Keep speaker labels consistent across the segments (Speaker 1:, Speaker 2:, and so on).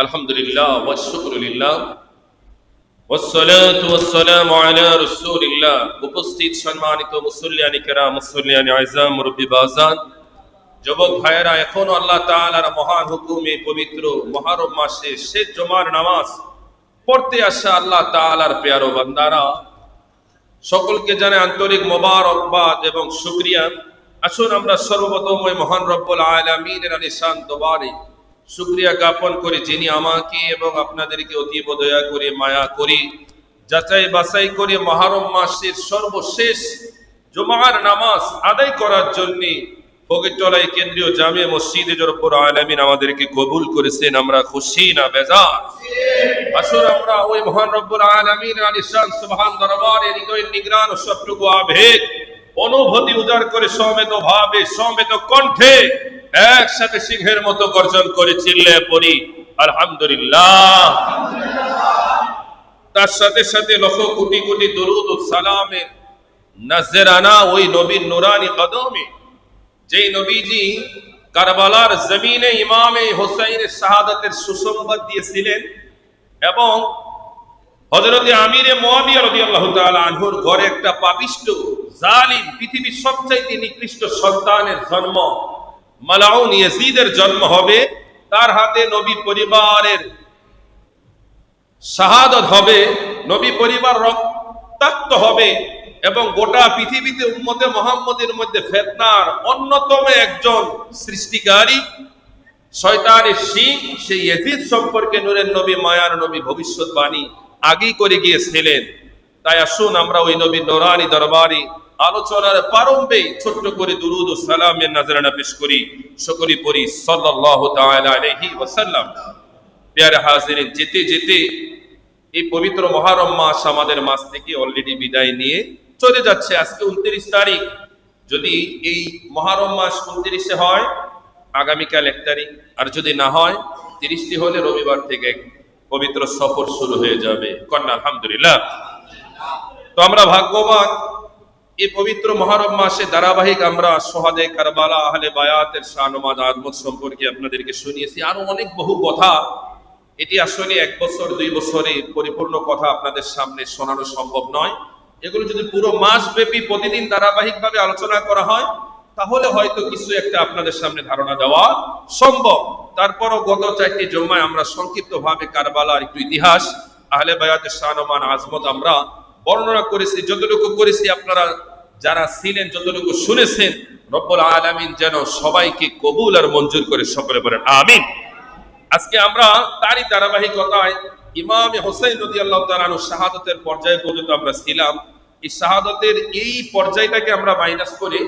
Speaker 1: আলহামদুলিল্লাহ ওয়া শুকরুলিল্লাহ ওয়াসসালাতু ওয়াসসালামু আলা রাসূলিল্লাহ। উপস্থিত সম্মানিত মুসল্লিয়ানি কেরাম, মুসল্লিয়ানি আযম, মুরব্বি বাজান, যুবক ভাইয়েরা, এখনো আল্লাহ তাআলার মহান হুকুমে পবিত্র মুহররম মাসে শেষ জুমার নামাজ পড়তে আসা আল্লাহ তাআলার প্রিয় বান্দারা, সকলকে জানাই আন্তরিক মোবারকবাদ এবং শুকরিয়া। আসুন আমরা সর্বপ্রথম ওই মহান রব্বুল আলামিনের আলিশান দরবারে শুকরিয়া জ্ঞাপন করে, যিনি আমাকে এবং আপনাদেরকে অতীব দয়া করে, মায়া করে, যাচাই বাছাই করে মুহররম মাসের সর্বশেষ জুমার নামাজ আদায় করার জন্য ফকিরতলাই কেন্দ্রীয় জামিয়া মসজিদে রব্বুল আলামিন আমাদেরকে কবুল করেছেন। আমরা খুশি না বেজার? আসুন আমরা ওই মহান রব্বুল আলামিনের আলিশান সুবহান দরবারে হৃদয়ের নিগ্রাণ ও সবটুকু আবেগ অনুভূতি উজাড় করে সমবেত ভাবে, সমবেত কণ্ঠে একসাথে সিংহের মতো গর্জন করে চিল্লে পড়ি আলহামদুলিল্লাহ। তার সাথে সাথে লক্ষ কোটি কোটি দরুদ ও সালামে নাজরানা ওই নবীর নুরানি কদমে, যেই নবীজি কারবালার জমিনে ইমামে হোসাইনের শাহাদাতের সুসংবাদ দিয়েছিলেন এবং হযরতে আমিরে মুয়াবিয়া রাদিয়াল্লাহু তাআলা আনহুর ঘরে একটা পাপিষ্ঠ জালিম, পৃথিবীর সবচাইতে নিকৃষ্ট সন্তানের জন্ম, মালাউন ইয়াজিদের জন্ম হবে, তার হাতে নবী পরিবারের শাহাদাত হবে, নবী পরিবার রক্তাক্ত হবে এবং গোটা পৃথিবীতে উম্মতে মুহাম্মদের মধ্যে ফিতনার অন্যতম একজন সৃষ্টিকারী শয়তানের শিং সেই ইয়াজিদ সম্পর্কে নূরের নবী, মায়ার নবী ভবিষ্যৎবাণী আগেই করে গিয়েছিলেন। তাই আসুন আমরা ওই নবীর নুরানি দরবারে আলোচনার প্রারম্ভে ছোট্ট করে দুরুদ ও সালামের নাজরানা পেশ করি, সকলেই পড়ি সাল্লাল্লাহু তাআলা আলাইহি ওয়াসাল্লাম। প্রিয় হাজিরিন, যেতে যেতে এই পবিত্র মুহররম মাস আমাদের মাস থেকে অলরেডি বিদায় নিয়ে চলে যাচ্ছে। আজকে 29 তারিখ। যদি এই মুহররম মাস 29-এ হয়, আগামীকাল 1 তারিখ, আর যদি না হয় 30টি হলে রবিবার থেকে পবিত্র সফর শুরু হয়ে যাবে। কন্যা আলহামদুলিল্লাহ। তো আমরা ভাগ্যবান, এই পবিত্র মুহররম মাসে ধারাবাহিক আমরা সোহাদায়ে কারবালা, আহলে বায়াতের শান ও আজমত সম্পর্কে আপনাদেরকে শুনিয়েছি, আরো অনেক বহু কথা। এটি আসলে 1 বছর 2 বছরে পরিপূর্ণ কথা আপনাদের সামনে শোনানো সম্ভব নয়। এগুলো যদি পুরো মাস ব্যাপী প্রতিদিন ধারাবাহিকভাবে আলোচনা করা হয়, তাহলে হয়তো কিছু একটা আপনাদের সামনে ধারণা দেওয়া সম্ভব। তারপরও গত 4টি জুমায় আমরা সংক্ষিপ্তভাবে কারবালার একটু ইতিহাস, আহলে বায়াতের শান ও আজমত আমরা বর্ণনা করেছি। যতটুকু করেছি আপনারা যারা ছিলেন, যতটুকু শুনেছেন, রব্বুল আলামিন যেন সবাইকে কবুল আর মঞ্জুর করে, সকলে বলেন আমিন। আজকে আমরা তারই ধারাবাহিকতায় ইমামে হোসেন রাদিয়াল্লাহু তাআলা আনহু শাহাদাতের পর্যায়ে পর্যন্ত আমরা ছিলাম। এই শাহাদাতের এই পর্যায়টাকে আমরা মাইনাস করে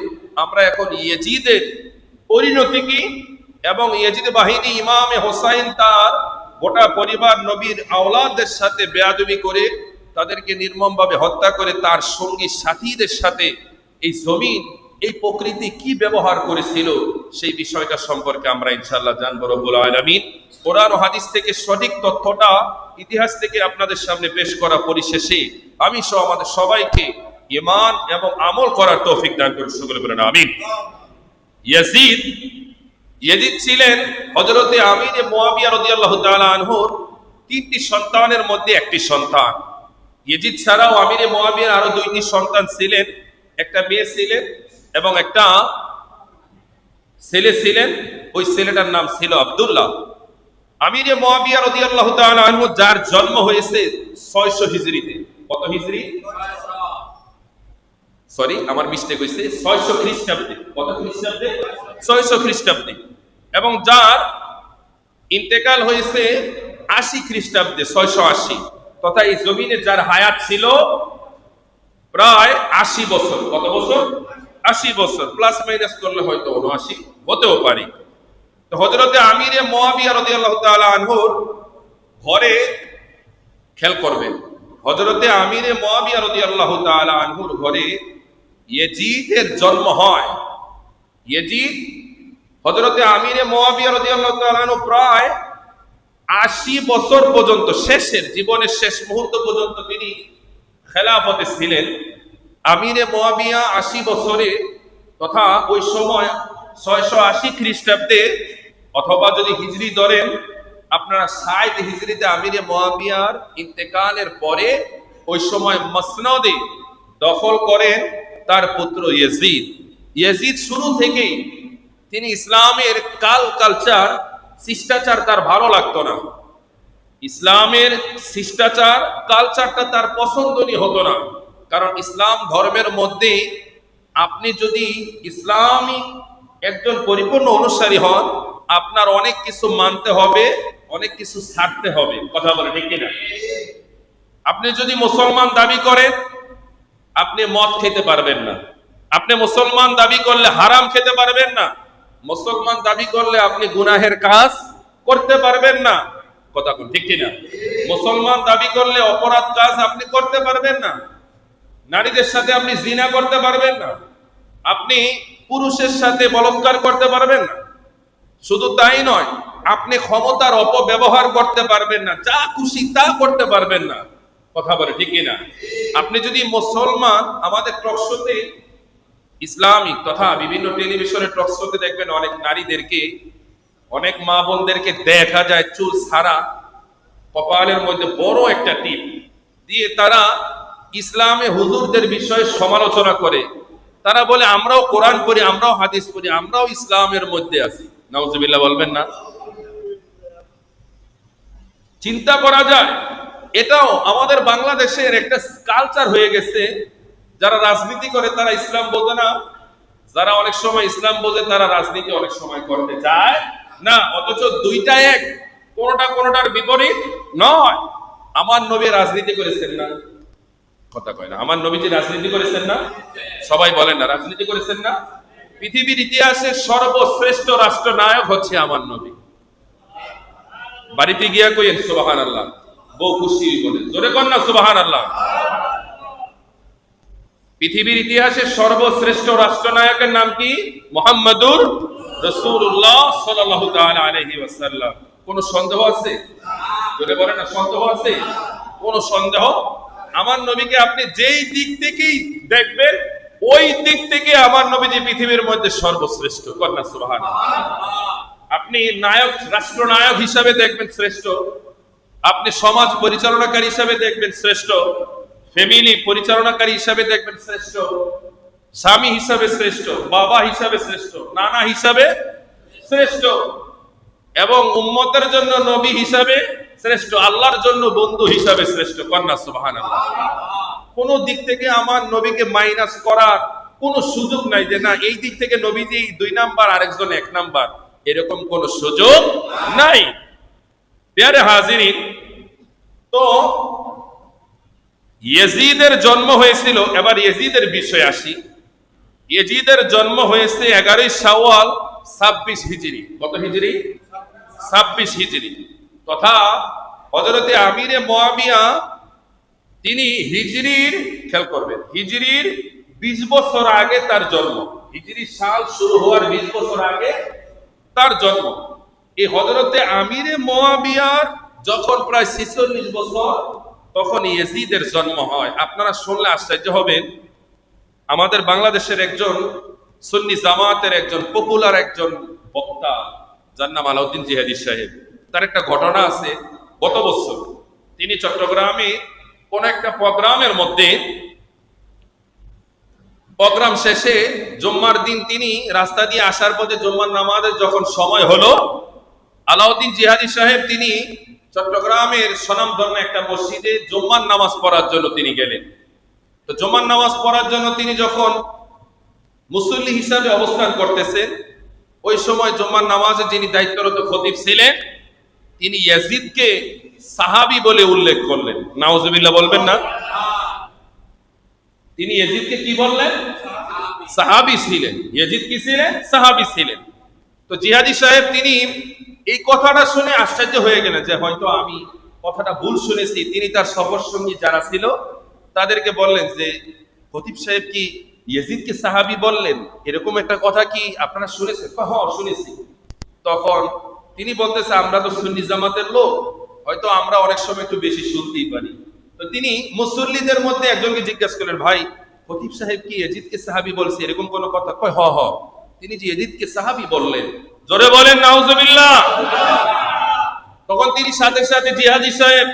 Speaker 1: আমরা এখন ইয়াজিদের পরিণতি কি এবং ইয়াজিদ বাহিনী ইমামে হোসাইন তার গোটা পরিবার নবীর আওলাদদের সাথে বেয়াদবি করে, তাদেরকে নির্মমভাবে হত্যা করে, তার সঙ্গী সাথীদের সাথে এই জমিন, এই প্রকৃতি কি ব্যবহার করেছিল, সেই বিষয়টা সম্পর্কে আমরা ইনশাআল্লাহ জানবো রব্বুল আলামিন। কোরআন ও হাদিস থেকে সঠিক তথ্যটা ইতিহাস থেকে আপনাদের সামনে পেশ করা পরিশেষে আমি সহ আমাদের সবাইকে ঈমান এবং আমল করার তৌফিক দান করুন, সকলে বলেন আমিন। ইয়াজিদ ছিলেন হযরতে আমিরে মুয়াবিয়া রাদিয়াল্লাহু তাআলা আনহুর 3টি সন্তানের মধ্যে একটি সন্তান। ইয়াজিদ ছাড়াও আমিরে মুয়াবিয়ার আরো 2টি সন্তান ছিলেন, একটা মেয়ে ছিলেন এবং একটা ছেলে ছিলেন। ওই ছেলেটার নাম ছিল আব্দুল্লাহ। আমিরে মুয়াবিয়া রাদিয়াল্লাহু তাআলা আনহু, যার জন্ম হয়েছে 600 হিজরিতে। কত হিজরি? সরি, আমার মিস্টেক হয়েছে, 600 খ্রিস্টাব্দে। কত খ্রিস্টাব্দে? 600 খ্রিস্টাব্দে। এবং যার ইন্তেকাল হয়েছে 80 খ্রিস্টাব্দে, 680। তথা এই জমিনে যার হায়াত ছিল প্রায় 80 বছর। কত বছর? 80 বছর। প্লাস মাইনাস করলে হয়তো 79 হতেও পারে। তো হযরতে আমিরে মুয়াবিয়া রাদিয়াল্লাহু তাআলা আনহুর ঘরে, খেয়াল করবেন, হযরতে আমিরে মুয়াবিয়া রাদিয়াল্লাহু তাআলা আনহুর ঘরে ইয়াজিদের জন্ম হয়। ইয়াজিদ হযরতে আমিরে মুয়াবিয়া রাদিয়াল্লাহু তাআলা আনহু প্রায় 80 বছর পর্যন্ত, শেষের জীবনের শেষ মুহূর্ত পর্যন্ত তিনি খেলাফতে ছিলেন। আমিরে মুয়াবিয়া 80 বছরে, তথা ওই সময় 680 খ্রিস্টাব্দে, অথবা যদি হিজরি ধরেন আপনারা 60 হিজরিতে আমিরে মুয়াবিয়ার ইন্তেকালের পরে ওই সময় মসনদে দখল করেন তার পুত্র ইয়াজিদ। ইয়াজিদ শুরু থেকেই তিনি ইসলামের কালচার শিষ্টাচার তার ভালো লাগতো না, ইসলামের শিষ্টাচার কালচারটা তার পছন্দনীয় হতো না। কারণ ইসলাম ধর্মের মধ্যে আপনি যদি ইসলামিক একজন পরিপূর্ণ অনুসারী হন, আপনার অনেক কিছু মানতে হবে, অনেক কিছু ছাড়তে হবে। কথা বলে ঠিক কিনা? আপনি যদি মুসলমান দাবি করেন, আপনি মদ খেতে পারবেন না। আপনি মুসলমান দাবি করলে হারাম খেতে পারবেন না। মুসলমান দাবি করলে আপনি গুনাহের কাজ করতে পারবেন না। কথা কোন ঠিক কিনা? মুসলমান দাবি করলে অপরাধ কাজ আপনি করতে পারবেন না। নারীদের সাথে আপনি জিনা করতে পারবেন না। আপনি পুরুষের সাথে বলাৎকার করতে পারবেন না। শুধু তাই নয়, আপনি ক্ষমতার অপব্যবহার করতে পারবেন না, যা খুশি তা করতে পারবেন না। কথা বলে ঠিক কিনা? আপনি যদি মুসলমান, আমাদের টকশোতে ইসলামিক তথা বিভিন্ন টেলিভিশনের টকশোতে দেখবেন অনেক নারীদেরকে, অনেক মা বোনদেরকে দেখা যায় চুল ছাড়া, কপালের মধ্যে বড় একটা টিপ দিয়ে তারা ইসলামে হুজুরদের বিষয়ে সমালোচনা করে। তারা বলে আমরাও কোরআন পড়ি, আমরাও হাদিস পড়ি, আমরাও ইসলামের মধ্যে আছি। নাউজুবিল্লাহ বলবেন না? চিন্তা করা যায়, এটাও আমাদের বাংলাদেশের একটা কালচার হয়ে গেছে। যারা রাজনীতি করে তারা ইসলাম বোঝে না, যারা অনেক সময় ইসলাম বোঝে তারা রাজনীতি অনেক সময় করতে চায় না। অথচ দুইটা এক, কোনটার বিপরীত নয়। আমার নবী রাজনীতি করেছেন না? কথা কয় না। আমার নবীজি রাজনীতি করেছেন না? সবাই বলেন না, রাজনীতি করেছেন না? পৃথিবীর ইতিহাসের সর্বশ্রেষ্ঠ রাষ্ট্রনায়ক হচ্ছে আমার নবী। বাড়িতে গিয়া কইেন সুবহানাল্লাহ, বউ খুশি বলে জোরে কর না সুবহানাল্লাহ। পৃথিবীর ইতিহাসের সর্বশ্রেষ্ঠ রাষ্ট্রনায়কের নাম কি? মুহাম্মাদুর রাসূলুল্লাহ সাল্লাল্লাহু তাআলা আলাইহি ওয়াসাল্লাম। কোনো সন্দেহ আছে? জোরে বলেন না, সন্দেহ আছে? কোনো সন্দেহ? আমার নবীকে আপনি যেই দিক থেকেই দেখবেন, ওই দিক থেকে আমার নবীজি পৃথিবীর মধ্যে সর্বশ্রেষ্ঠ। কর না সুবহানাল্লাহ। আপনি নায়ক, রাষ্ট্রনায়ক হিসাবে দেখবেন শ্রেষ্ঠ, আপনি সমাজ পরিচালনাকারী হিসাবে দেখবেন শ্রেষ্ঠ, ফ্যামিলি পরিচালনাকারী হিসাবে দেখবেন শ্রেষ্ঠ, স্বামী হিসাবে শ্রেষ্ঠ, বাবা হিসাবে শ্রেষ্ঠ, নানা হিসাবে শ্রেষ্ঠ, এবং উম্মতের জন্য নবী হিসাবে শ্রেষ্ঠ, আল্লাহর জন্য বন্ধু হিসাবে শ্রেষ্ঠ। কন্যা সুবহানাল্লাহ। কোন দিক থেকে আমার নবীকে মাইনাস করার কোন সুযোগ নাই যে না এই দিক থেকে নবীজি 2 নাম্বার আরেকজন 1 নাম্বার, এরকম কোন সুযোগ নাই। প্রিয় হাজিরিন, তো ইয়াজিদের জন্ম হয়েছিল, এবার ইয়াজিদের বিষয়ে আসি। ইয়াজিদের জন্ম হয়েছে 11 শাওয়াল 26 হিজরি। কত হিজরি? 26 হিজরি। তথা হযরতে আমিরে মুয়াবিয়া তিনি হিজরির, খেয়াল করবেন, হিজরির 20 বছর আগে তার জন্ম। হিজরি সাল শুরু হওয়ার 20 বছর আগে তার জন্ম। এই হযরতে আমিরে মুয়াবিয়ার যখন প্রায় 46 বছর, তখন ইয়াজিদের জন্ম হয়। আপনারা শুনলে আশ্চর্য হবেন, আমাদের বাংলাদেশের একজন সুন্নি জামাতের একজন পপুলার একজন বক্তা, যার নাম আলাউদ্দিন জিহাদি সাহেব, তার একটা ঘটনা আছে। গত বছর তিনি চট্টগ্রামে কোন একটা প্রোগ্রামের মধ্যে, প্রোগ্রাম শেষে জুম্মার দিন তিনি রাস্তা দিয়ে আসার পথে জুম্মার নামাজের যখন সময় হলো, আলাউদ্দিন জিহাদি সাহেব তিনি চট্টগ্রামের স্বনামধন্য একটা মসজিদে জুম্মার নামাজ পড়ার জন্য তিনি গেলেন। তো জুম্মার নামাজ পড়ার জন্য তিনি যখন মুসল্লি হিসাবে অবস্থান করতেছেন, ওই সময় জুম্মার নামাজে যিনি দায়িত্বরত খতিব ছিলেন, তিনি ইয়াজিদকে সাহাবী বলে উল্লেখ করলেন। নাউজুবিল্লাহ বলবেন না? তিনি ইয়াজিদকে কি বললেন? সাহাবী ছিলেন। ইয়াজিদ কি ছিলেন? সাহাবী ছিলেন। তো জিহাদি সাহেব তিনি এই কথাটা শুনে আশ্চর্য হয়ে গেলেন যে হয়তো আমি কথাটা ভুল শুনেছি। তিনি তার সফর সঙ্গী যারা ছিল তাদেরকে বললেন যে খতিব সাহেব কি ইয়াজিদকে সাহাবী বললেন, এরকম একটা কথা কি আপনারা শুনেছেন? হ্যাঁ শুনেছি। তখন তিনি বলতেছে আমরা তো সুন্নি জামাতের লোক, হয়তো আমরা অনেক সময় একটু বেশি শুনতেই পারি। তো তিনি মুসল্লিদের মধ্যে একজনকে জিজ্ঞাসা করলেন, ভাই খতিব সাহেব কি ইয়াজিদকে সাহাবী বলছে, এরকম কোন কথা? কয় হ হ। তিনি যে ইয়াজিদকে সাহাবী বললেন, জোরে বলেন নাউজুবিল্লাহ। তখন তিনি সাথে সাথে জিহাদি সাহেব,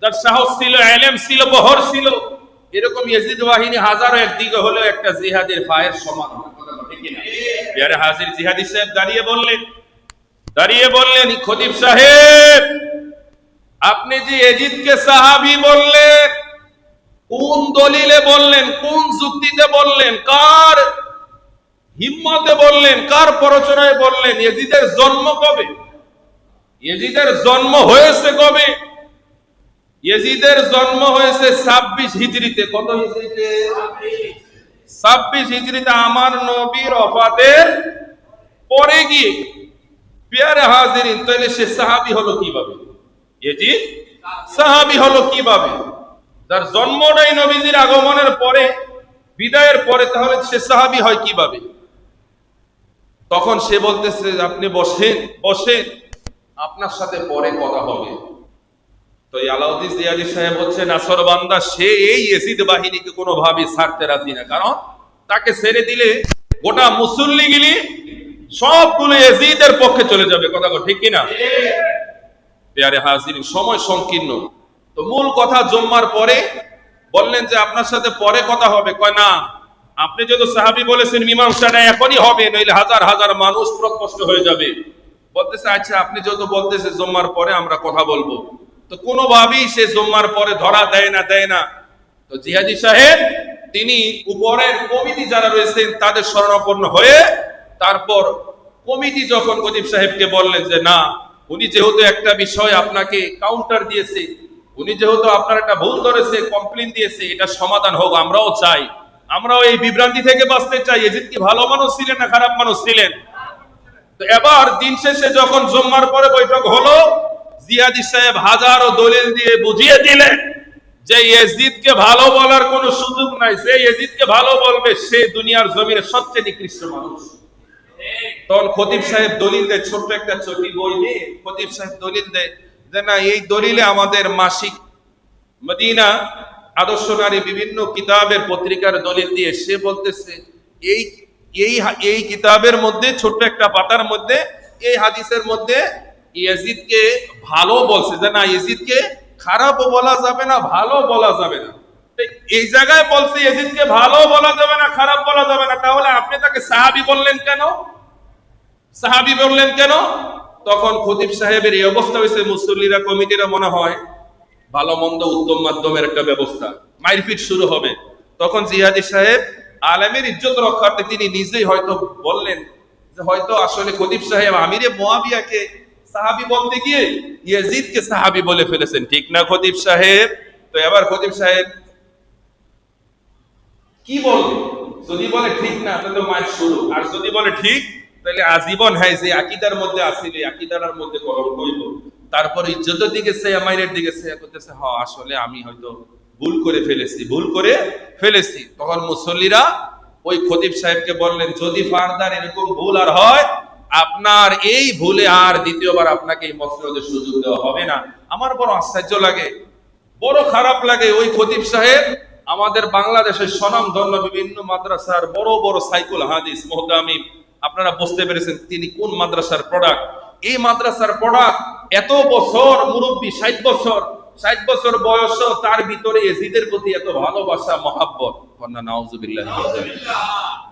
Speaker 1: যার সাহস ছিল, এলেম ছিল, বহর ছিল, এরকম ইয়াজিদ বাহিনী হাজারো একদিকে হলেও একটা জিহাদের ফায়ের সমান হয়। কথা ঠিক কিনা? বিহারে হাজির জিহাদি সাহেব দাঁড়িয়ে বললেন, খতিব সাহেব, আপনি যে ইয়াজিদকে সাহাবী বললেন, কোন দলিলে বললেন, কোন যুক্তিতে বললেন, কার হিম্মতে বললেন, কার প্ররোচনায় বললেন? ইয়াজিদের জন্ম কবে? ইয়াজিদের জন্ম হয়েছে কবে? ইয়াজিদের জন্ম হয়েছে 26 হিজরিতে। কত হিজরিতে? 26 হিজরিতে, আমার নবীর ওফাতের পরে গিয়ে। প্রিয় হাজিরিন, তাহলে সে সাহাবী হলো কিভাবে? ইয়াজিদ সাহাবী হলো কিভাবে? যার জন্মটাই নবীজির আগমনের পরে, বিদায়ের পরে, তাহলে সে সাহাবী হয় কিভাবে? তখন সে বলতেছে, আপনি বসেন, আপনার সাথে পরে কথা হবে। তো আলাউদ্দিন জিয়াদি সাহেব হচ্ছে নাসরবান্দা, সে এই ইয়াজিদ বাহিনীকে কোনোভাবে ছাড়তে রাজি না, কারণ তাকে ছেড়ে দিলে গোটা মুসল্লিগিলি সবগুলো ইয়াজিদের পক্ষে চলে যাবে। কথা ঠিক কিনা? প্রিয় হাজিরিন, সময় সংকীর্ণ, তো মূল কথা জুম্মার পরে বললেন যে আপনার সাথে পরে কথা হবে। কয় না, আপনি যদি সাহাবী বলেছেন মীমাংসাটা এখনই হবে, নইলে হাজার হাজার মানুষ প্রকষ্ট হয়ে যাবে। বলতেছে, আচ্ছা আপনি যদি বলতেছে জুম্মার পরে আমরা কথা বলবো, তো কোনোভাবেই সে জুম্মার পরে ধরা দেয় না। তো জিহাদি সাহেব তিনি উপরের কমিটি যারা রয়েছেন তাদের শরণাপন্ন হয়ে, তারপর কমিটি যখন খতিব সাহেবকে বললেন যে না, উনি যেহেতু একটা বিষয় আপনাকে কাউন্টার দিয়েছে, উনি যেহেতু আপনার একটা ভুল ধরেছে, কমপ্লেইন দিয়েছে, এটা সমাধান হোক, আমরাও চাই, আমরাও এই বিভ্রান্তি থেকে বাঁচতে চাই। ইয়াজিদ কি ভালো মানুষ ছিলেন না খারাপ মানুষ ছিলেন? তো এবার দিন শেষে যখন জুম্মার পরে বৈঠক হলো, জিহাদি সাহেব হাজারো দলিল দিয়ে বুঝিয়ে দিলেন যে ইয়াজিদকে ভালো বলার কোনো সুযোগ নাই, যে ইয়াজিদকে ভালো বলবে সে দুনিয়ার জমিনে সবচেয়ে নিকৃষ্ট মানুষ। তখন খতিব সাহেব দলিল দেয়, ছোট্ট একটা ছোটি বই নিয়ে খতিব সাহেব দলিল দেয় যে না, এই দলিলে আমাদের মাসিক মদিনা আদর্শ নারী বিভিন্ন কিতাবের পত্রিকার দলিল দিয়ে সে বলতেছে এই কিতাবের মধ্যে, ছোট্ট একটা পাতার মধ্যে, এই হাদিসের মধ্যে ইয়াজিদকে ভালো বলছে, যে না, ইয়াজিদকে খারাপও বলা যাবে না, ভালো বলা যাবে না। এই জায়গায় বলছে ইয়াজিদকে ভালো বলা যাবে না, খারাপ বলা যাবে না, তাহলে আপনি তাকে সাহাবী বললেন কেন? তখন খতিব সাহেবের এই অবস্থা হয়েছে, মুসল্লিরা, কমিটিরা মনে হয় ভালো মন্দ উত্তম মাধ্যমের একটা ব্যবস্থা, মারপিট শুরু হবে। তখন জিহাদি সাহেব আলেমের ইজ্জত রক্ষার্থে তিনি নিজেই হয়তো বললেন যে হয়তো আসলে খতিব সাহেব আমিরে মুয়াবিয়াকে সাহাবী বলতে গিয়ে ইয়াজিদকে সাহাবী বলে ফেলেছেন, ঠিক না খতিব সাহেব? তো এবার খতিব সাহেব কি বলবে? যদি বলে ঠিক না, তাহলে মার শুরু, আর যদি বলে ঠিক, তাহলে আজীবন হয় যে আকীদার মধ্যে আসিলে আকীদার মধ্যে কলম কইব। তারপর ইজ্জতের দিকে সে আমাইরের দিকে সে করতেছে, হ্যাঁ আসলে আমি হয়তো ভুল করে ফেলেছি। তখন মুসল্লিরা ওই খতিব সাহেবকে বললেন, যদি ফারদার এরকম ভুল আর হয়, আপনার এই ভুলে আর দ্বিতীয়বার আপনাকে এই মসজিদে সুযোগ দেওয়া হবে না। আমার বড় আশ্চর্য লাগে, বড় খারাপ লাগে, ওই খতিব সাহেব আমাদের বাংলাদেশের স্বনামধন্য বিভিন্ন মাদ্রাসার বড় বড় সাইকুল হাদিস মুহতামিম, আপনারা বুঝতে পেরেছেন তিনি কোন মাদ্রাসার প্রোডাক্ট। এই মাদ্রাসার প্রোডাক্ট, এত বছর মুরব্বী, 60 বছর বয়স, তার ভিতরে ইয়াজিদের প্রতি এত ভালোবাসা, মহাব্বত। নাউজুবিল্লাহ।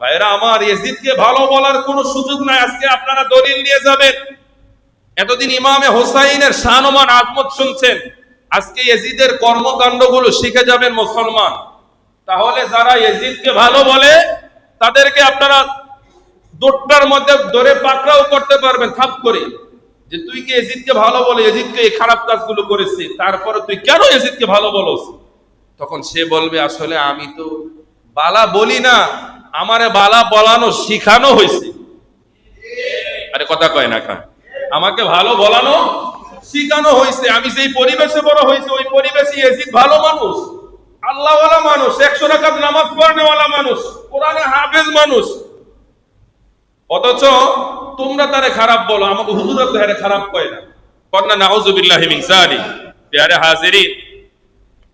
Speaker 1: ভাইরা আমার, ইয়াজিদকে ভালো বলার কোনো সুযোগ নাই। আজকে আপনারা দলিল নিয়ে যাবেন, এতদিন ইমামে হোসাইনের শানমান আজমত শুনছেন, আজকে ইয়াজিদের কর্মকাণ্ডগুলো শিখে যাবেন মুসলমান। তাহলে যারা ইয়াজিদকে ভালো বলে তাদেরকে আপনারা দোটটার মধ্যে ধরে পাকড়াও করতে পারবেন থাপ করে, যে তুই কি ইয়াজিদকে ভালো বলে, ইয়াজিদকে এই খারাপ কাজগুলো করেছে, তারপরে তুই কেন ইয়াজিদকে ভালো বলস? তখন সে বলবে, আসলে আমি তো বালা বলি না, আমারে বালা বলানো শিখানো হয়েছে। আরে কথা কয় না কা, আমাকে ভালো বলানো শিখানো হয়েছে। আমি যেই পরিবেশে বড় হয়েছে, ওই পরিবেশে ইয়াজিদ ভালো মানুষ, আল্লাহওয়ালা মানুষ, 100 রাকাত নামাজ পড়নেওয়ালা মানুষ, কোরআনে হাফেজ মানুষ, অথচ তোমরা তারে খারাপ বলো। আমাকে হুজুর তো হারে খারাপ কয় না, কন্না নাউজুবিল্লাহি মিন যালিক। প্রিয় হাজিরিন,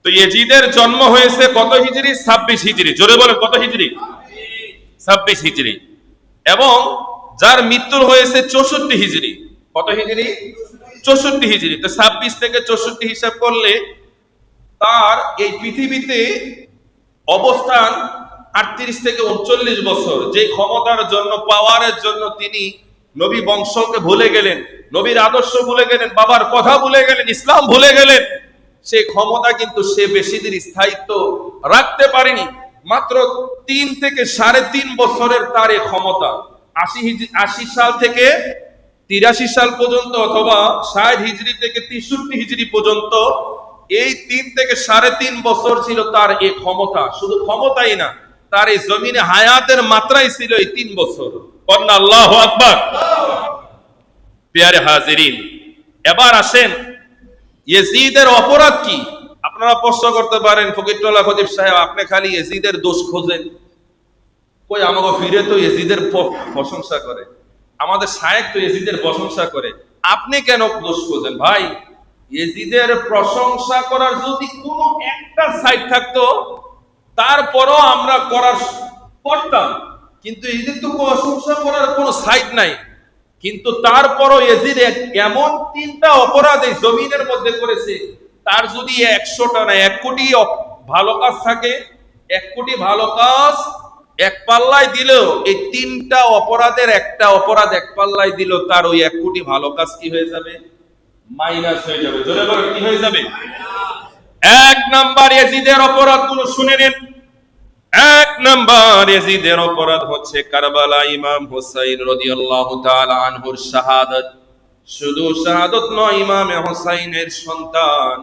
Speaker 1: তো ইয়াজিদের জন্ম হয়েছে কত হিজরি? 26 হিজরি। জোরে বলেন, কত হিজরি? 26 হিজরি। এবং যার মৃত্যু হয়েছে 64 হিজরি। কত হিজরি? 64 হিজরি, তো 26 থেকে 64 হিসাব করলে তার এই পৃথিবীতে অবস্থান 38 থেকে 39 বছর। যে ক্ষমতার জন্য, পাওয়ারের জন্য তিনি নবী বংশকে ভুলে গেলেন, নবীর আদর্শ ভুলে গেলেন, বাবার কথা ভুলে গেলেন, ইসলাম ভুলে গেলেন, সেই ক্ষমতা কিন্তু সে বেশি দিন স্থায়িত্ব রাখতে পারেনি। মাত্র 3 থেকে 3.5 বছরের তার এই ক্ষমতা। 80 সাল থেকে 83 সাল পর্যন্ত, অথবা 60 হিজরি থেকে 63 হিজরি পর্যন্ত, এই 3 থেকে 3.5 বছর ছিল তার এই ক্ষমতা। শুধু ক্ষমতাই না, তার এই জমিনে হায়াতের মাত্রাই ছিল এই 3 বছর। কন্যা আল্লাহু আকবার। প্রিয় হাজিরিন, এবার আসেন ইয়াজিদের অপরাধ কি? আপনারা প্রশ্ন করতে পারেন, ফকিরুল্লাহ খতিব সাহেব, আপনি খালি ইয়াজিদের দোষ খোঁজেন, কই আমাকে ফিরে তো ইয়াজিদের প্রশংসা করে, আমাদের শায়েখ তো ইয়াজিদের প্রশংসা করে, আপনি কেন দোষ খোঁজেন? ভাই, ইয়াজিদের প্রশংসা করার যদি কোনো একটা সাইড থাকতো তারপরও আমরা করতাম, কিন্তু ইয়াজিদ তো প্রশংসা করার কোনো সাইড নাই। কিন্তু তারপরও ইয়াজিদ এমন 3টা অপরাধ এই জমিনের মধ্যে করেছে, তার যদি 100টা না 1 কোটি ভালো কাজ থাকে, 1 কোটি ভালো কাজ এক পাল্লায় দিলেও, এই 3টা অপরাধের একটা অপরাধ এক পাল্লায় দিল, তার ওই 1 কোটি ভালো কাজ কি হয়ে যাবে? মাইনাস হয়ে যাবে। জোরে বলেন, কি হয়ে যাবে? 1 নাম্বার ইয়াজিদের অপরাধগুলো শুনে নিন। 1 নাম্বার ইয়াজিদের অপরাধ হচ্ছে কারবালা ইমাম হুসাইন রাদিয়াল্লাহু তাআলা আনহুর শাহাদাত। শুধু শাহাদাত নয়, ইমামে হুসাইনের সন্তান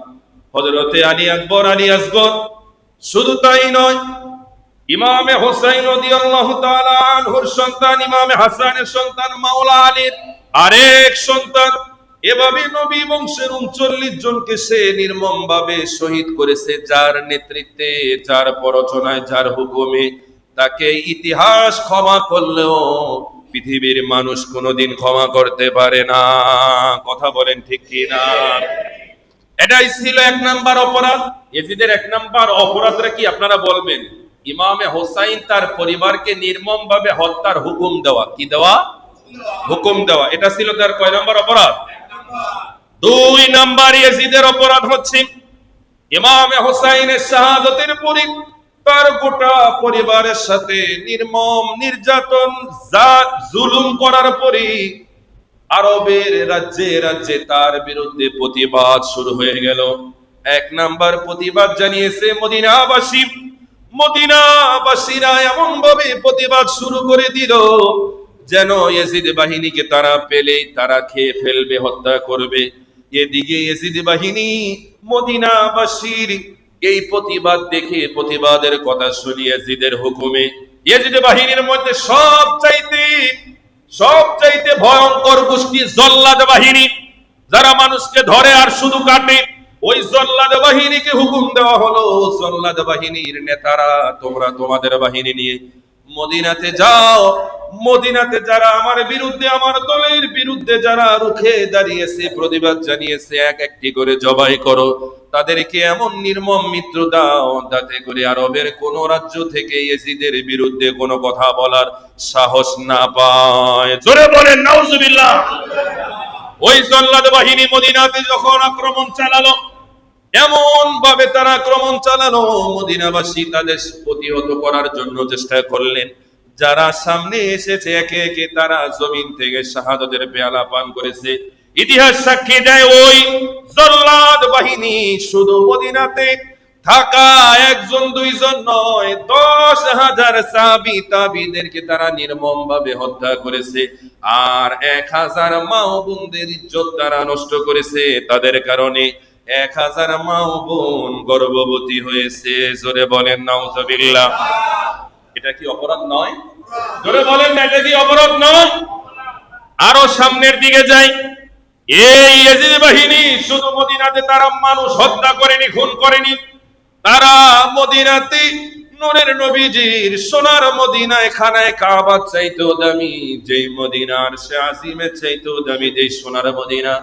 Speaker 1: হযরতে আলী আকবর, আলী আসগর, শুধু তাই নয়, ইমামে হুসাইন রাদিয়াল্লাহু তাআলা আনহুর সন্তান ইমামে হাসানের সন্তান মাওলা আলীর আরেক সন্তান, এভাবে নবী বংশের 39 জনকে সে নির্মম ভাবে শহীদ করেছে। যার নেতৃত্বে, যার প্ররোচনায়, যার হুকুমে, তাকে ইতিহাস ক্ষমা করলেও পৃথিবীর মানুষ কোনোদিন ক্ষমা করতে পারে না। কথা বলেন ঠিক কি না? এটাই ছিল 1 নাম্বার অপরাধ। ইয়াজিদের 1 নাম্বার অপরাধটা কি আপনারা বলবেন? ইমামে হোসাইন তার পরিবারকে নির্মম ভাবে হত্যার হুকুম দেওয়া। কি দেওয়া? হুকুম দেওয়া। এটা ছিল তার কয় নাম্বার অপরাধ? 2 নাম্বার ইয়াজিদের অপরাধ হচ্ছে ইমামে হোসাইনের শাহাদাতের পরে তার গোটা পরিবারের সাথে নির্মম নির্যাতন, জুলুম করার পরে আরবের রাজ্যে রাজ্যে তার বিরুদ্ধে প্রতিবাদ শুরু হয়ে গেল। 1 নাম্বার প্রতিবাদ জানিয়েছে মদিনাবাসী। মদিনাবাসীরা এমন ভাবে প্রতিবাদ শুরু করে দিল যেন ইয়াজিদ বাহিনীকে তারা পেলেই তারা খেয়ে ফেলবে, হত্যা করবে। এদিকে ইয়াজিদ বাহিনী মদিনাবাসীর এই প্রতিবাদ দেখে, প্রতিবাদের কথা শুনে, ইয়াজিদের হুকুমে ইয়াজিদ বাহিনীর মধ্যে সবচাইতে ভয়ঙ্কর গোষ্ঠী জল্লাদ বাহিনী, যারা মানুষকে ধরে আর শুধু কাটে, ওই জল্লাদ বাহিনীকে হুকুম দেওয়া হলো, জল্লাদ বাহিনীর নেতারা, তোমরা তোমাদের বাহিনী নিয়ে মদিনাতে যাও। মদিনাতে যারা আমার বিরুদ্ধে, আমার দলের বিরুদ্ধে যারা রুখে দাঁড়িয়েছে, প্রতিবাদ জানিয়েছে, এক একটি করে জবাই করো। তাদেরকে এমন নির্মম মৃত্যু দাও যাতে করে আরবের কোন রাজ্য থেকে ইয়াজিদের বিরুদ্ধে কোনো কথা বলার সাহস না পায়। জোরে বলেন নাউজুবিল্লাহ। ওই জল্লাদ বাহিনী মদিনাতে যখন আক্রমণ চালালো, এমন ভাবে তারা আক্রমণ চালানো, মদিনাবাসী তাদের প্রতিহত করার জন্য চেষ্টা করলেন। যারা সামনে এসেছে একে একে তারা জমিন থেকে শাহাদাতের পেয়ালা পান করেছে। ইতিহাস সাক্ষী দেয় ওই জল্লাদ বাহিনী শুধু মদিনাতে থাকা 1 জন 2 জন নয়, 10,000 সাহাবী তাবিদেরকে তারা নির্মম ভাবে হত্যা করেছে। আর 1000 মা ও বোনদের ইজ্জত তারা নষ্ট করেছে। তাদের কারণে 1000 মা ও বোন গর্ভবতী হয়েছে। জোরে বলেন নাউজুবিল্লাহ। এটা কি অপরাধ নয়? জোরে বলেন না, এটা কি অপরাধ নয়? আরো সামনের দিকে যাই। এই ইয়াজিদ বাহিনী শুধু মদিনাতে তারা মানুষ হত্যা করেনি, খুন করেনি, তারা মদিনাতে নূরের নবীজির সোনার মদিনায় খানায় কাবা চাইতেও দামি, যেই মদিনার সে আজিমের চাইতেও দামি যেই সোনার মদিনা,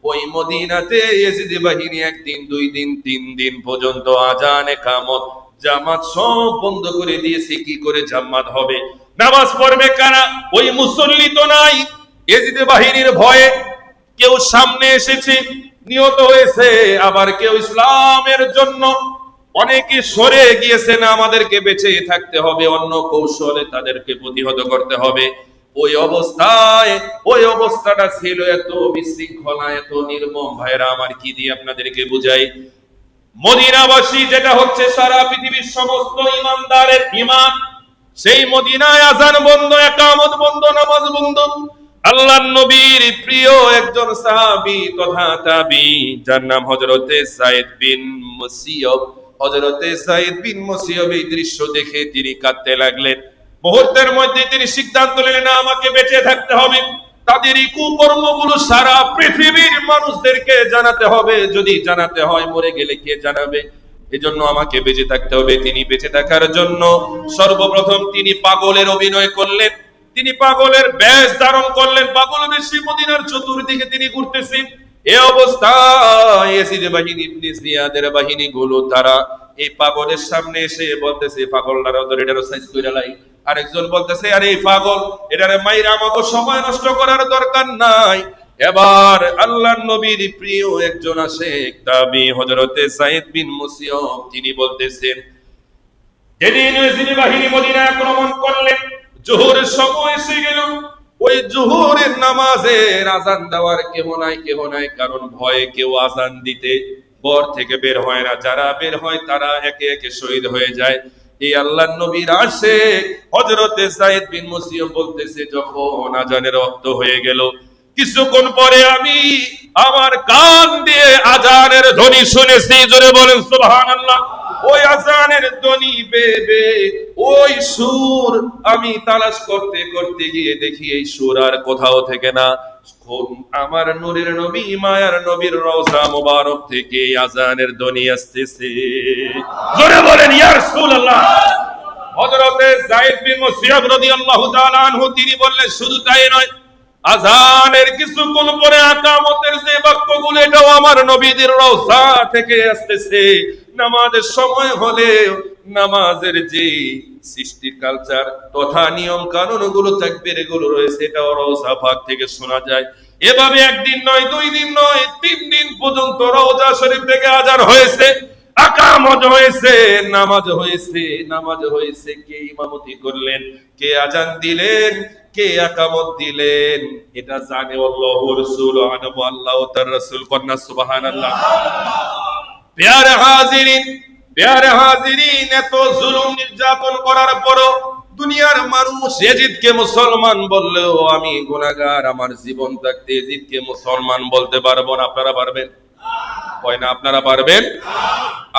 Speaker 1: ওই মদিনাতে ইয়াজিদ বাহিনী 1 দিন 2 দিন 3 দিন পর্যন্ত আজান, ইকামত, জামাত সব বন্ধ করে দিয়েছে। কি করে জামাত হবে? নামাজ পড়বে কারা? ওই মুসল্লি তো নাই। ইয়াজিদ বাহিনীর ভয়ে কেউ সামনে এসেছে নিহত হয়েছে, আবার কেউ ইসলামের জন্য অনেকে সরে গিয়েছে, না আমাদেরকে বেঁচে থাকতে হবে, অন্য কৌশলে তাদেরকে প্রতিহত করতে হবে। ওই অবস্থাটা ছিল এত বিশৃঙ্খলা, এত নির্মম। ভাইরা আমার, কি দিয়ে আপনাদেরকে বুঝাই? মদিনাবাসী যেটা হচ্ছে সারা পৃথিবীর সমস্ত ইমানদারের ইমান, সেই মদিনায় আযান বন্ধ, ইকামত বন্ধ, নামাজ বন্ধ। আল্লাহর নবীর প্রিয় একজন সাহাবী তথা তাবী, যার নাম হযরতে সাঈদ বিন মুসাইয়্যিব। হযরতে সাঈদ বিন মুসাইয়্যিব এই দৃশ্য দেখে তিনি কাঁদতে লাগলেন। মুহূর্তের মধ্যে তিনি সিদ্ধান্ত নিলেন, আমাকে বেঁচে থাকতে হবে। তাদের এই কুকর্মগুলো সারা পৃথিবীর মানুষদেরকে জানাতে হবে। যদি জানাতে হয়, মরে গেলে কে জানাবে? এজন্য আমাকে বেঁচে থাকতে হবে। তিনি বেঁচে থাকার জন্য সর্বপ্রথম তিনি পাগলের অভিনয় করলেন। তিনি পাগলের বেশ ধারণ করলেন। পাগল বেশি মদিনার চতুর্দিকে তিনি ঘুরতেছেন। এই অবস্থায় ইয়াজিদ বাহিনী, ইবনে জিয়াদের বাহিনীগুলো তারা এই পাগলের সামনে এসে বলতেছে, পাগলটার ধরে এটারও সাইজ কইরা লাই। আরেকজন বলতেছে, আরে এই পাগল, এটারে মাইরা আমাকে সময় নষ্ট করার দরকার নাই। এবার আল্লাহর নবীর প্রিয় একজন আশেক তাবী হযরতে সাঈদ বিন মুসাইয়্যিব, তিনি বলতেছেন, যেদিন ইয়াজিদ বাহিনী মদিনা আক্রমণ করলেন, জোহরের সময় এসে গেল। ওই জোহরের নামাজের আযান দেওয়ার কেহ নাই, কারণ ভয়ে কেউ আযান দিতে ঘর থেকে বের হয় না। যারা বের হয় তারা একে একে শহীদ হয়ে যায়। এই আল্লাহর নবীর আশেক হযরতে সাঈদ বিন মুসাইয়্যিব বলতেছে, যখন আযানের ওয়াক্ত হয়ে গেল, কিছুক্ষণ পরে আমি আমার কান দিয়ে আযানের ধ্বনি শুনেছি। জোরে বলেন সুবহানাল্লাহ। ওই আযানের ধ্বনি বেবে ওই সুর আমি তালাশ করতে করতে গিয়ে দেখি এই সুর আর কোথাও থেকে না, আমার নূরের নবী মায়ার নবীর রওজা মুবারক থেকে আযানের ধ্বনি আসতেছে। জোরে বলেন ইয়া রাসূলুল্লাহ। হযরতে যায়েদ বিন মুসাইয়্যিব রাদিয়াল্লাহু তাআলা আনহু তিনি বললেন, শুধু তাই নয়, আযানের কিছুক্ষণ পরে ইকামতের যে বাক্যগুলো, এটাও আমার নবীদের রওজা থেকে আসতেছে। নামাজের সময় হলে নামাজের যে সৃষ্টি কালচার তথা নিয়ম কানুন গুলো, তাকবীর এগুলো রয়েছে, এটাও রওজা পাক থেকে শোনা যায়। এভাবে একদিন নয়, 2 দিন নয়, 3 দিন পর্যন্ত রওজা শরীফ থেকে আযান হয়েছে, ইকামত হয়েছে, নামাজ হয়েছে। কে ইমামতি করলেন, কে আযান দিলেন, কে ইকামত দিলেন, এটা জানে আল্লাহর রাসূল, আনবু আল্লাহ ও তার রাসূল। কন্না সুবহানাল্লাহ। প্যারে হাজিরিন, এত জুলুম নির্যাতন করার পরও দুনিয়ার মানুষ ইয়াজিদকে মুসলমান বললেও আমি গুনাহগার, আমার জীবন থাকতে ইয়াজিদকে মুসলমান বলতে পারবো না। আপনারা পারবেন? হয় না? আপনারা পারবেন?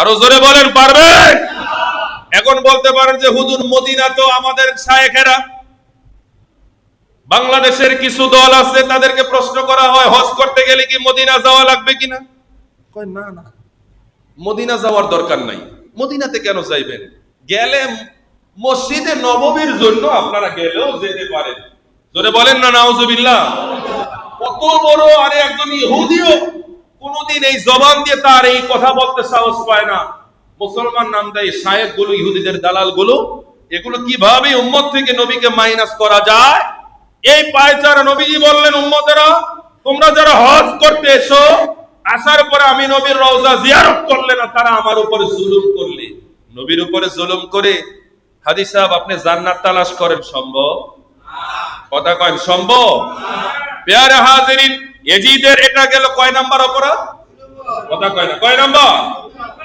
Speaker 1: আরো জোরে বলেন, পারবেন? এখন বলতে পারেন যে হুজুর, মদিনা তো আমাদের শায়েখেরা, বাংলাদেশের কিছু দল আছে, তাদেরকে প্রশ্ন করা হয় হজ করতে গেলে কি মদিনা যাওয়া লাগবে কিনা? কয় না, মদিনা যাওয়ার দরকার নাই। মদিনাতে কেন যাইবেন? গেলে মসজিদে নববীর জন্য আপনারা গেলেও যেতে পারেন। জোরে বলেন না নাউজুবিল্লাহ। কত বড় আরে একজন ইহুদিও কোনদিন এই জবান দিয়ে তার এই কথা বলতে সাহস পায় না। মুসলমান নাম দেয় শায়েখ গুলো, ইহুদিদের দালাল গুলো, এগুলো কিভাবে উম্মত থেকে নবীকে মাইনাস করা যায়, এই পায়চারা নবীজি বললেন, উম্মতেরা তোমরা যারা হজ করতে এসো, আসার পরে আমি নবীর রওজা জিয়ারত করলে না, তারা আমার উপরে জুলুম করলে। নবীর উপরে জুলুম করে হাদি সাহেব আপনি জান্নাত তালাশ করেন, সম্ভব? কথা কয়েন, সম্ভব? প্যারে হাজিরিন, ইয়াজিদের এটা গেল কয় নাম্বার অপরাধ? কথা কয় না, কয় নাম্বার?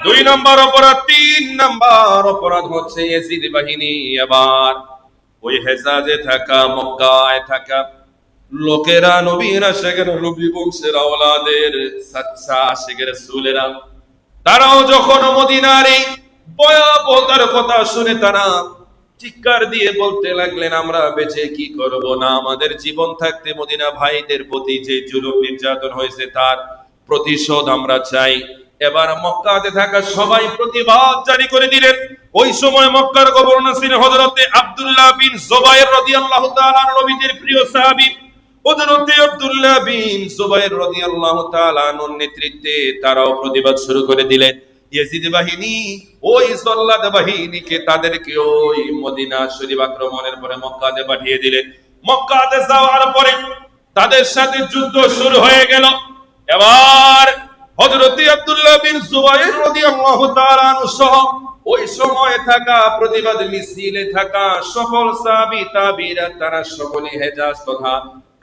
Speaker 1: 2 নাম্বার অপরাধ। 3 নাম্বার অপরাধ হচ্ছে ইয়াজিদ বাহিনী এবার ওই হেজাজে থাকা, মক্কায় থাকা লোকেরা, নবীর আশিকের, নবী বংশের আওলাদের সাচ্চা আশিকের রাসূলেরা, তারাও যখন মদিনার এই ভয়াবহতার কথা শুনে তারা চিৎকার দিয়ে বলতে লাগলেন, আমরা বেঁচে কি করব না, আমাদের জীবন থাকতে মদিনা ভাইদের প্রতি যে জুলুম নির্যাতন হয়েছে তার প্রতিশোধ আমরা চাই। এবার মক্কাতে থাকা সবাই প্রতিবাদ জারি করে দিলেন। ওই সময় মক্কার গভর্নর ছিলেন হযরতে আব্দুল্লাহ বিন জুবাইর রাদিয়াল্লাহু তাআলা, নবীদের প্রিয় সাহাবী। হযরতে আব্দুল্লাহ বিন জুবাইর রাদিয়াল্লাহু তাআলা এর নেতৃত্বে তারাও প্রতিবাদ শুরু করে দিলেন। ইয়াজিদ বাহিনী ওই জল্লাদ বাহিনীকে তাদেরকে ওই মদিনা শরীফ আক্রমণের পরে মক্কাতে পাঠিয়ে দিলেন। মক্কাতে যাওয়ার পরে তাদের সাথে যুদ্ধ শুরু হয়ে গেল। এবার হযরত আব্দুল্লাহ বিন জুবাইর রাদিয়াল্লাহু তাআলা আনহু সহ ওই সময় থাকা প্রতিবাদ মিছিলে থাকা সকল সাহাবী তাবিরা তারা সকলে হেজাজ তথা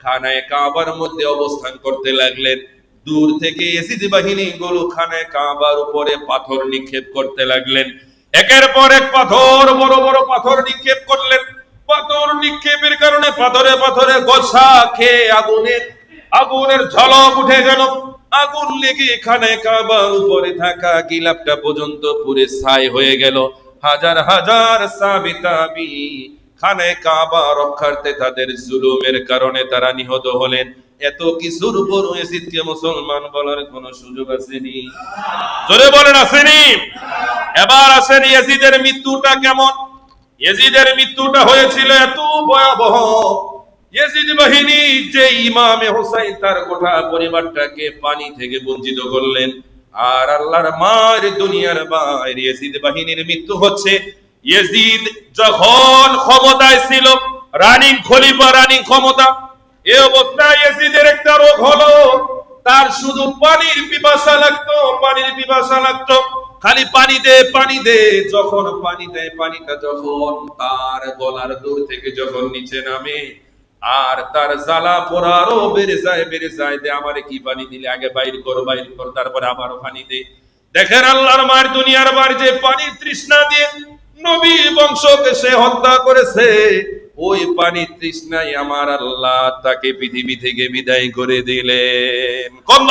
Speaker 1: খানায়ে কাবার মধ্যে অবস্থান করতে লাগলেন। দূর থেকে ইয়াজিদ বাহিনী গুলো খানায়ে কাবার উপরে পাথর নিক্ষেপ করতে লাগলেন। একের পর এক পাথর, বড় বড় পাথর নিক্ষেপ করলেন। পাথর নিক্ষেপের কারণে পাথরে পাথরে গোছা খেয়ে আগুনের ঝলক উঠে গেল। আগুন লেগে খানায়ে কাবার উপরে থাকা গিলাফটা পর্যন্ত পুরে ছাই হয়ে গেল। হাজার হাজার সাহাবী তাবী খানায়ে কাবা রক্ষার্থে তাদের জুলুমের কারণে তারা নিহত হলেন। এত কিছুর উপর ইয়াজিদকে মুসলমান বলার কোনো সুযোগ আসেনি? জোরে বলেন আসেনি? এবার আসেন ইয়াজিদের মৃত্যুটা কেমন। ইয়াজিদের মৃত্যুটা হয়েছিল এত ভয়াবহ। ইয়াজিদ বাহিনী যে ইমামে হোসাইন তার গোটা পরিবারটাকে পানি থেকে বঞ্চিত করলেন। আর আল্লাহর মার দুনিয়ার বাইরে ইয়াজিদ বাহিনীর মৃত্যু হচ্ছে। ইয়াজিদ যখন ক্ষমতায় ছিল, রানিং খলিফা, রানিং ক্ষমতা, এই অবস্থায় ইয়াজিদের একটা রোগ হলো, তার শুধু পানির পিপাসা লাগতো, পানির পিপাসা লাগতো। খালি পানি দে পানি দে, যখন পানি দেয় পানিটা যখন তার গলার দূর থেকে যখন নিচে নামে আর তার জ্বালা পোড়া আরো বেড়ে যায় দে আমারে কি পানি দিলে, আগে বাইর কর তারপরে আবারও পানি দে। দেখেন আল্লাহর মার দুনিয়ার বার যে পানির তৃষ্ণা দিয়ে নবী বংশকে সে হত্যা করেছে, ওই পানির তৃষ্ণায় আমার আল্লাহ তাকে পৃথিবী থেকে বিদায় করে দিলেন।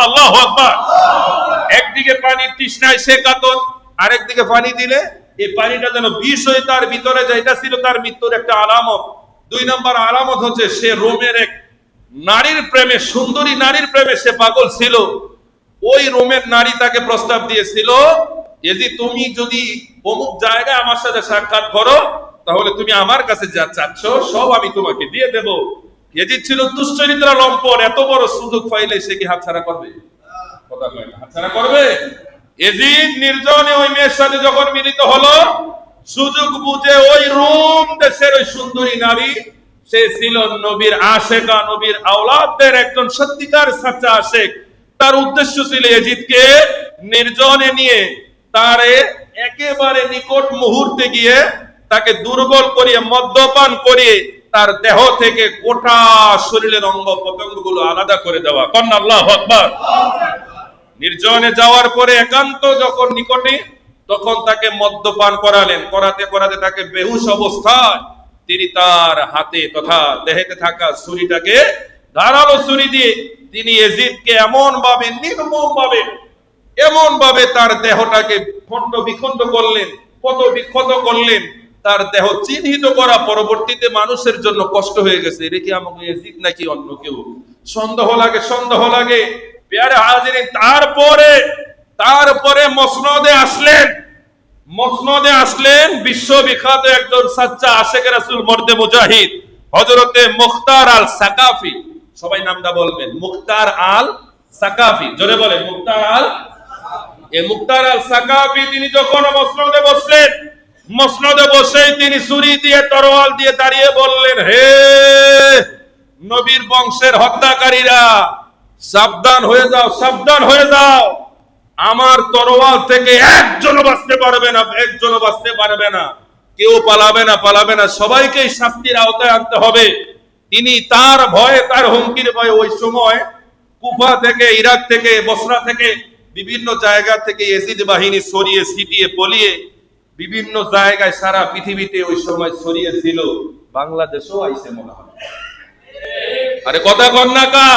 Speaker 1: আল্লাহু আকবার। একদিকে পানির তৃষ্ণায় সে কাতর, আরেকদিকে পানি দিলে এই পানিটা যেন বিষ হয়ে তার ভিতরে যায়। এটা ছিল তার মৃত্যুর একটা আলামত। 2 নম্বর আলামত হচ্ছে সে রোমের এক নারীর প্রেমে, সুন্দরী নারীর প্রেমে সে পাগল ছিল। ওই রোমের নারী তাকে প্রস্তাব দিয়েছিল, যে তুমি যদি অমুক জায়গায় আমার সাথে সাক্ষাৎ করো তাহলে তুমি আমার কাছে যা চাচ্ছ সব আমি তোমাকে দিয়ে দেব। ইয়াজিদ ছিল দুশ্চরিত্র লম্পট, এত বড় সুযোগ পাইলে সে কি হাতছাড়া করবে? কথা কয় না, হাতছাড়া করবে? ইয়াজিদ নির্জনে ওই মেয়ের সাথে যখন মিলিত হলো, সুযোগ বুঝে ওই রোম দেশের ওই সুন্দরী নারী, সে ছিল নবীর আশেকা, নবীর আওলাদদের একজন সত্যিকার সাচ্চা আশেক। তার উদ্দেশ্য ছিল ইয়াজিদকে নির্জনে নিয়ে তারে একেবারে নিকট মুহূর্তে গিয়ে তাকে দুর্বল করিয়ে মদ্যপান করিয়ে তার দেহ থেকে গোটা শরীরের অঙ্গ প্রত্যঙ্গ গুলো আলাদা করে দেওয়া। কন্যা আল্লাহু আকবার। নির্জনে যাওয়ার পরে একান্ত যখন নিকটে, তখন তাকে মদ্যপান করালেন। করাতে করাতে তাকে বেহুশ অবস্থায় তিনি তার হাতে তথা দেহেতে থাকা ছুরিটাকে, ধারালো ছুরি দিয়ে তিনি ইয়াজিদকে এমন ভাবে, নির্মম ভাবে তার দেহটাকে খণ্ড বিখণ্ড করলেন, কত বিক্ষত করলেন। তার দেহ চিহ্নিত করা পরবর্তীতে মানুষের জন্য কষ্ট হয়ে গেছে। এটা কি আমাকে ইয়াজিদ নাকি অন্য কেউ? সন্দেহ লাগে। পেয়ারে হাজিরিন, তারপরে মসনদে আসলেন বিশ্ববিখ্যাত একজন সাচ্চা আশেক রাসূল মর্দে মুজাহিদ হযরতে মুখতার আল সাকাফি। সবাই নামটা বলবেন, মুখতার আল সাকাফি। জোরে বলেন, মুখতার আল সাকাফি। তিনি যখন মসনদে বসলেন, মসনদে বসেই তিনি ছুরি দিয়ে তরোয়াল দিয়ে দাঁড়িয়ে বললেন, হে নবীর বংশের হত্যাকারীরা, সাবধান হয়ে যাও। আমার তরোয়াল থেকে একজনও বাঁচতে পারবে না, কেউ পালাবে না, সবাইকে শাস্তির আওতায় আনতে হবে। তিনি তার ভয়ে, তার হুমকির ভয়ে ওই সময় কুফা থেকে, ইরাক থেকে, বসরা থেকে, বিভিন্ন জায়গা থেকে ইয়াজিদ বাহিনী ছড়িয়ে ছিটিয়ে পলিয়ে বিভিন্ন জায়গায় সারা পৃথিবীতে ওই সময় ছড়িয়েছিল। বাংলাদেশেও আইছে মনে হয়। আরে কথা কন না কা?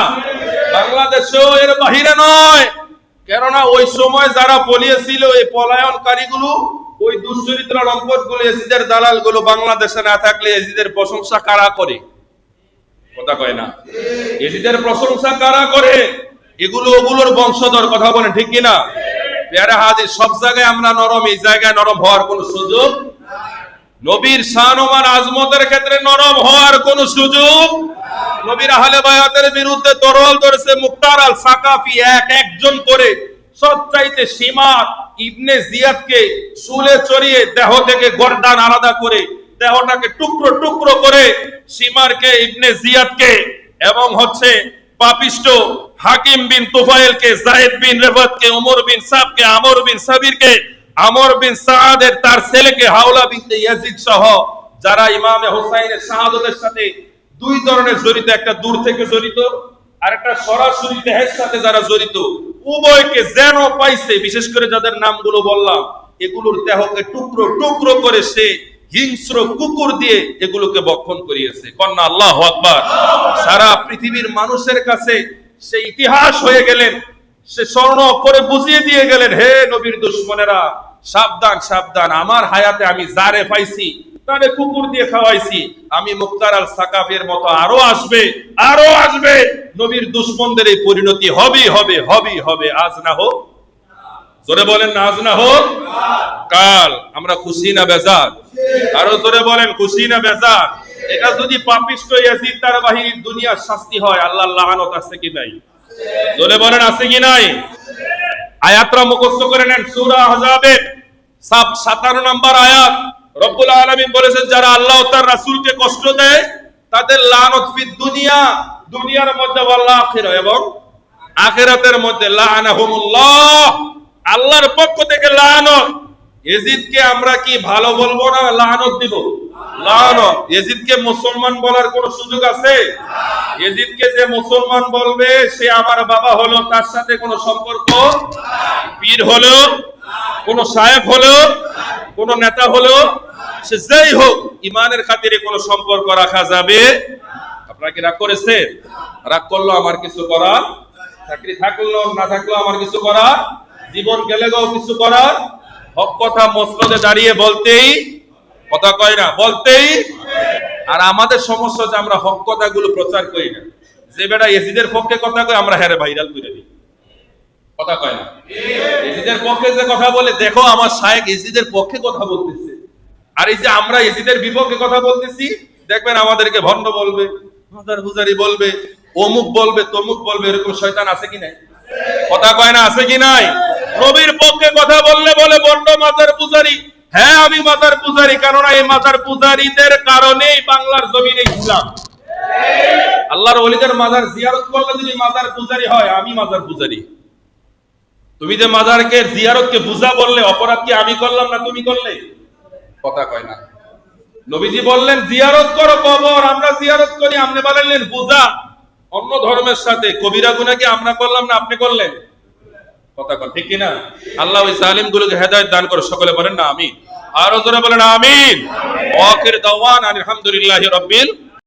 Speaker 1: বাংলাদেশেও এর বাহিরে নয়। কেননা ওই সময় যারা পলিয়েছিল, এই পলায়নকারীগুলো, ওই দুশ্চরিত্র লম্পটগুলো, ইয়াজিদের দালালগুলো বাংলাদেশে না থাকলে ইয়াজিদের প্রশংসা কারা করে? কথা কয় না। ইয়াজিদের প্রশংসা কারা করে? ওগুলোর বংশধর। কথা বলেন ঠিক কিনা? পেয়ারে হাজির, সব জায়গায় আমরা নরম, এই জায়গায় নরম হওয়ার কোনো সুযোগ? নবীর শান ও মান আজমতের ক্ষেত্রে নরম হওয়ার কোনো সুযোগ? নবীর আহলে বায়াতের বিরুদ্ধে তরোয়াল ধরেছে মুখতার আল সাকাফি, একজন করে। সবচাইতে সীমার ইবনে জিয়াদকে শুলে চড়িয়ে দেহ থেকে গর্দান আলাদা করে, দেহটাকে টুকরো টুকরো করে সীমারকে, ইবনে জিয়াদকে এবং হচ্ছে পাপিষ্ট হাকিম বিন তুফাইলকে, যায়েদ বিন রেফাতকে, উমর বিন সাবকে, আমর বিন সাবিরকে, আমর বিন সাআদের তার ছেলেকে হাওলা বিনতে ইয়াজিদ সহ যারা ইমামে হুসাইনের শাহাদাতের সাথে দুই ধরনের জড়িত, একটা দূর থেকে জড়িত আর একটা সরাসরি দেহের সাথে যারা জড়িত, উভয়কে যেন পাইছে, বিশেষ করে যাদের নামগুলো বললাম, এগুলোর দেহকে টুকরো টুকরো করে সে হিংস্র কুকুর দিয়ে এগুলোকে বক্ষণ করিয়েছে। কন্যা আল্লাহু আকবার। সারা পৃথিবীর মানুষের কাছে সে ইতিহাস হয়ে গেলেন, সে স্বর্ণ করে বুঝিয়ে দিয়ে গেলেন, হে নবীর দুশমনেরা, সাবধান সাবধান, আমার হায়াতে আমি যারে পাইছি তারে কুকুর দিয়ে খাওয়াইছি, আমি মুক্তার আল সাকাফের মতো আরো আসবে, নবীর দুশমনদের এই পরিণতি হবেই হবে, আজ না হোক, জোরে বলেন না আজ না হোক কাল। আমরা খুশি না বেজার? আরো জোরে বলেন খুশি না বেজার? এটা যদি পাপিষ্ট ইয়াজিদ তার বাহিনীর দুনিয়ার শাস্তি হয়, আল্লাহর লাআনত আছে কি নাই? জোরে বলেন আছে কি নাই? আয়াতটা মুখস্থ করে নেন, সূরা আহজাবের 57 নম্বর আয়াত। রব্বুল আলামিন বলেছেন, যারা আল্লাহ ও তার রাসূলকে কষ্ট দেয় তাদের লানত ফিদ দুনিয়া, দুনিয়ার মধ্যে ওয়াল আখিরা, এবং আখিরাতের মধ্যে, লাআনাহুমুল্লাহ, আল্লাহর পক্ষ থেকে লানত। ইয়াজিদকে আমরা কি ভালো বলবো না লানত দিব? লানত। ইয়াজিদকে মুসলমান বলার কোন সুযোগ আছে? ইয়াজিদকে যে মুসলমান বলবে সে আমার বাবা হলো, তার সাথে কোনো সম্পর্ক, পীর হলো, কোন শায়েখ হলো, কোন নেতা হলো, সে যেই হোক, ইমানের খাতিরে কোনো সম্পর্ক রাখা যাবে? আপনারা কি রাগ করেছেন? রাগ করলো আমার কিছু করার, চাকরি থাকলো না থাকলো আমার কিছু করার, জীবন গেলে গো কিছু করার, হক কথা মসনদে দাঁড়িয়ে বলতেই, কথা কয় না, বলতেই। আর আমাদের সমস্যা যে আমরা হক কথাগুলো প্রচার করি না। যে বেটা ইয়াজিদের পক্ষে কথা কয় আমরা হেরে ভাইরাল করে দিই, কথা কয় না। ইয়াজিদের পক্ষে যে কথা বলে, দেখো আমার শায়েখ ইয়াজিদের পক্ষে কথা বলতেছে, আর এই যে আমরা ইয়াজিদের বিপক্ষে কথা বলতেছি, দেখবেন আমাদেরকে ভণ্ড বলবে, মাজার পূজারি বলবে, অমুক বলবে, তমুক বলবে। এরকম শয়তান আছে কি নাই? কথা কয় না আছে কি নাই? নবীর পক্ষে কথা বললে বলে ভণ্ড, মাজার পূজারি। হ্যাঁ, আমি মাজার পূজারি, কারণ এই মাজার পূজারীদের কারণেই বাংলার জমিনে ইসলাম। আল্লাহর ওলিদের মাজার জিয়ারত করলে যদি মাজার পূজারি হয়, আমি মাজার পূজারি। তুমি যে মাজারকে জিয়ারতকে পূজা বললে, অপরাধ কি আমি করলাম না তুমি করলে? কথা কয় না। নবীজি বললেন জিয়ারত করো কবর, আমরা জিয়ারত করি, আপনি বললেন পূজা। অন্য ধর্মের সাথে কবিরা গুনাহ কি আমরা করলাম না আপনি করলেন? কথা কন, ঠিক কি না? আল্লাহ ওই জালিম গুলোকে হেদায়েত দান করে, সকলে বলেন না আমিন। আরো জোরে বলেন আমিন। ওয়া আখির দাওয়ানা আলহামদুলিল্লাহি রাব্বিল